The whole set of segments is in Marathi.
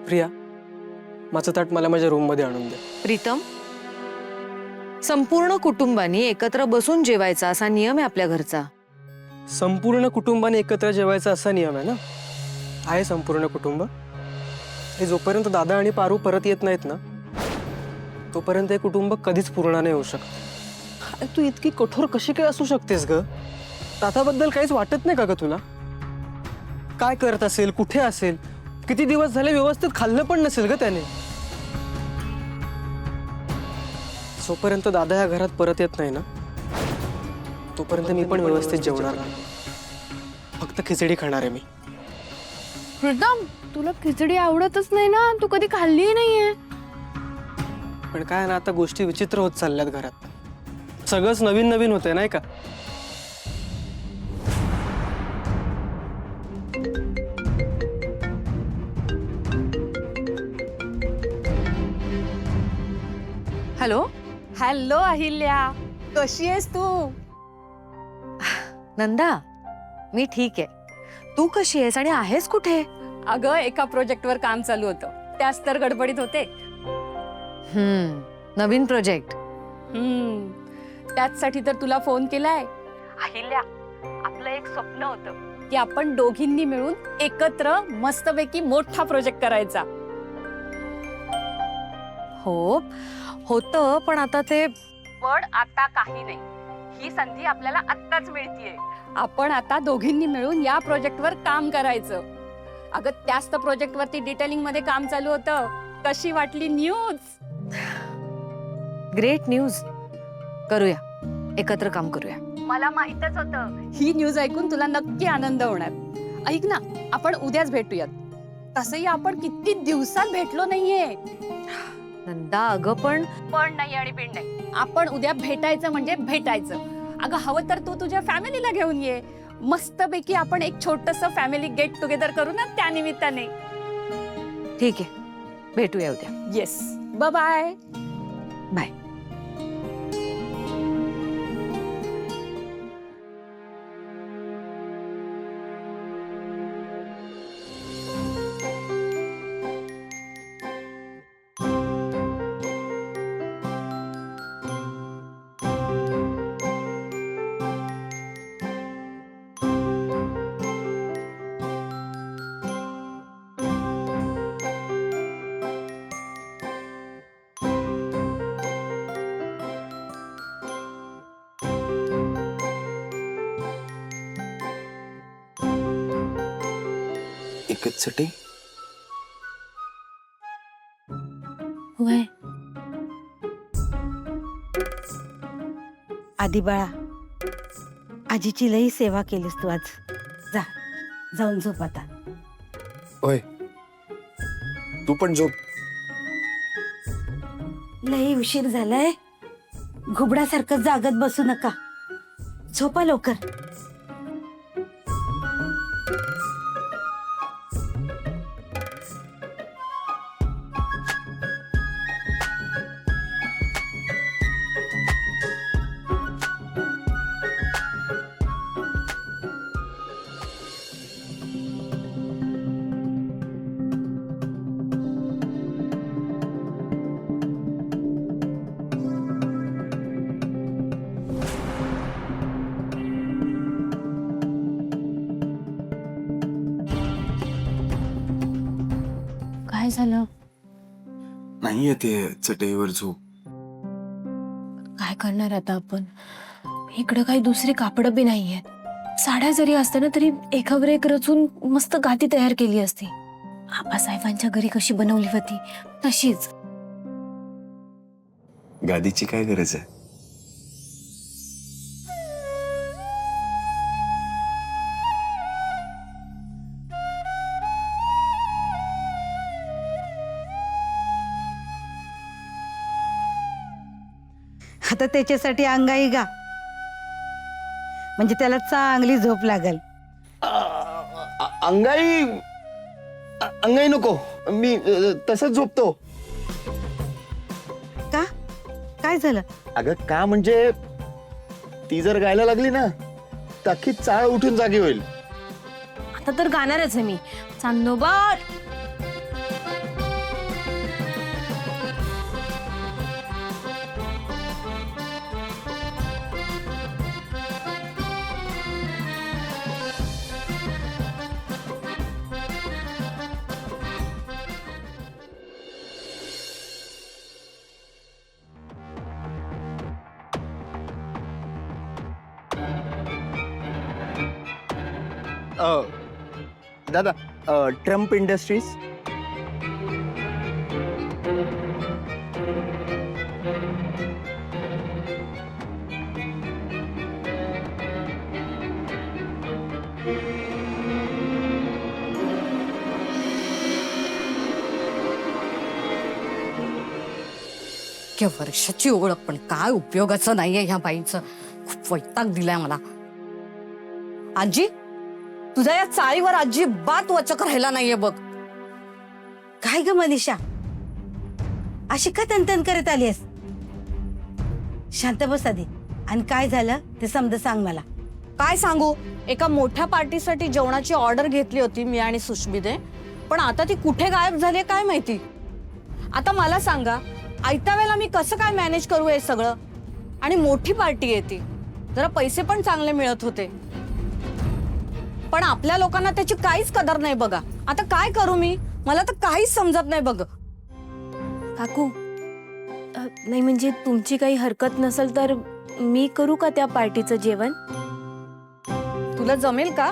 प्रिया, माझं ताट मला माझ्या रूम मध्ये आणून दे. प्रीतम, संपूर्ण कुटुंबाने एकत्र बसून जेवायचा असा नियम आहे आपल्या घरचा. संपूर्ण कुटुंबाने एकत्र जेवायचा असा नियम आहे ना? आहे संपूर्ण कुटुंब. हे जोपर्यंत दादा आणि पारू परत येत नाहीत ना, तोपर्यंत हे कुटुंब कधीच पूर्ण नाही होऊ शकत. तू इतकी कठोर कशी काय असू शकतेस ग? दादाबद्दल काहीच वाटत नाही का ग तुला? काय करत असेल, कुठे असेल, किती दिवस झाले व्यवस्थित खाल्लं पण नसेल ग त्याने. जोपर्यंत दादा या घरात परत येत नाही ना, तोपर्यंत मी पण व्यवस्थित जेवणार नाही. फक्त खिचडी खाणार आहे मी. प्रीतम, तुला खिचडी आवडतच नाही ना? तू कधी खाल्ली नाहीये. पण काय ना, आता गोष्टी विचित्र होत चालल्यात घरात. सगळंच नवीन नवीन होतंय नाही का? हॅलो हॅलो अहिल्या, कशी आहेस तू? नंदा, मी ठीक आहे. तू कशी आहेस आणि आहेस कुठे? अगं, एका प्रोजेक्टवर काम चालू होतं, त्याच तर गडबडीत होते. नवीन प्रोजेक्ट. त्याचसाठी तर तुला फोन केलाय. अहिल्या, आपलं एक स्वप्न होतं की आपण दोघींनी मिळून एकत्र मस्तपैकी मोठा प्रोजेक्ट करायचा. हो होतं, पण आता ते पण आता काही नाही. ही संधी आपल्याला आत्ताच मिळतीये. आपण आता दोघींनी मिळून या प्रोजेक्टवर काम करायचं. अगं, त्याच तर प्रोजेक्ट वरती डिटेलिंग मध्ये काम चालू होतं. कशी वाटली न्यूज? Great news. करूया, एकत्र काम करूया. मला माहितच होतं ही न्यूज ऐकून तुला नक्की आनंद होणार. ऐक ना, आपण उद्याच भेटूयात. तसंही आपण किती दिवसात भेटलो नाहीये. नंदा, अगं पण नाही आणि पिण नाही. आपण उद्या भेटायचं म्हणजे भेटायचं. अगं, हवं तर तू तुझ्या फॅमिलीला घेऊन ये. मस्तपैकी आपण एक छोटंसं फॅमिली गेट टुगेदर करू ना त्या निमित्ताने. ठीक आहे, भेटूया उद्या. Yes, bye. बाय. एकच चटी. होय. आधी बाळा, आजीची लई सेवा केलीस तू आज. जा, जाऊन झोप आता. होय, तू पण झोप. लई उशीर झालाय. घुबडासारखं जागत बसू नका. झोपा लवकर. काय झालं? नाही येते चटईवर झोप. काय करणार आता आपण? इकडं काही दुसरी कापड बी नाहीयेत. साड्या जरी असत्या ना तरी एकावर एक रचून मस्त गादी तयार केली असती. आबासाहेबांच्या घरी कशी बनवली होती तशीच. गादीची काय गरज आहे? आता त्याच्यासाठी अंगाई गा, म्हणजे त्याला चांगली झोप लागल. अंगाई अंगाई नको, मी तसंच झोपतो. का? काय झालं? अगं का म्हणजे ती जर गायला लागली ना तर अख्खी चाळ उठून जागी होईल. आता तर गाणारच आहे मी. चांदोबार. दादा ट्रम्प इंडस्ट्रीज. इतक्या वर्षाची ओळख पण काय उपयोगाचं नाहीये ह्या बाईचं. खूप वैताग दिलाय मला. आजी, तुझ्या या चाळीवर अजिबात वचक राहिला नाहीये बघ. काय ग मनीषा, अशी का तनतन करत आलीस? शांत बस आधी. आणि काय झालं ते समजा सांग मला. काय सांगू, एका मोठ्या पार्टीसाठी जेवणाची ऑर्डर घेतली होती मी आणि सुष्मिते, पण आता ती कुठे गायब झाली काय माहिती. आता मला सांगा, आयत्या वेळेला मी कसं काय मॅनेज करू हे सगळं? आणि मोठी पार्टी आहे ती, जरा पैसे पण चांगले मिळत होते, पण आपल्या लोकांना त्याची काहीच कदर नाही बघा. आता काय करू मी, मला तर काहीच समजत नाही बघ. काकू, नाही म्हणजे तुमची काही हरकत नसेल तर मी करू का त्या पार्टीचं जेवण? तुला जमेल का?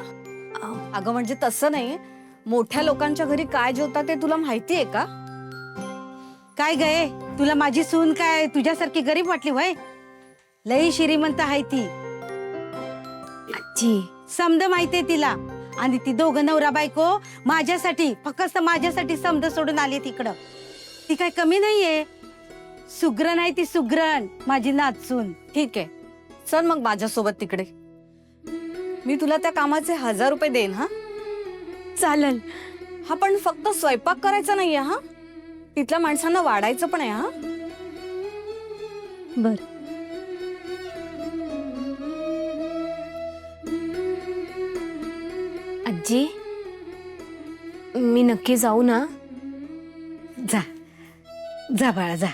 अगं म्हणजे तसं नाही, मोठ्या लोकांच्या घरी काय जेवतात ते तुला माहिती आहे का? काय गये, तुला माझी सून काय तुझ्यासारखी गरीब वाटली वय? लई श्रीमंत आहे ती. आजी, समद माहितीये तिला. आणि ती दोघं नवरा बायको माझ्यासाठी, फक्त माझ्यासाठी समद सोडून आली तिकडं. ती काय कमी नाहीये, सुग्रण आहे ती, सुग्रण माझी नाचून. ठीक आहे, चल मग माझ्यासोबत तिकडे. मी तुला त्या कामाचे 1000 रुपये देईन. हा चालेल. हा पण फक्त स्वयंपाक करायचा नाहीये, हा तिथल्या माणसांना वाढायचं पण आहे. हा बर. आजी, मी नक्की जाऊ ना? जा जा बाळा जा.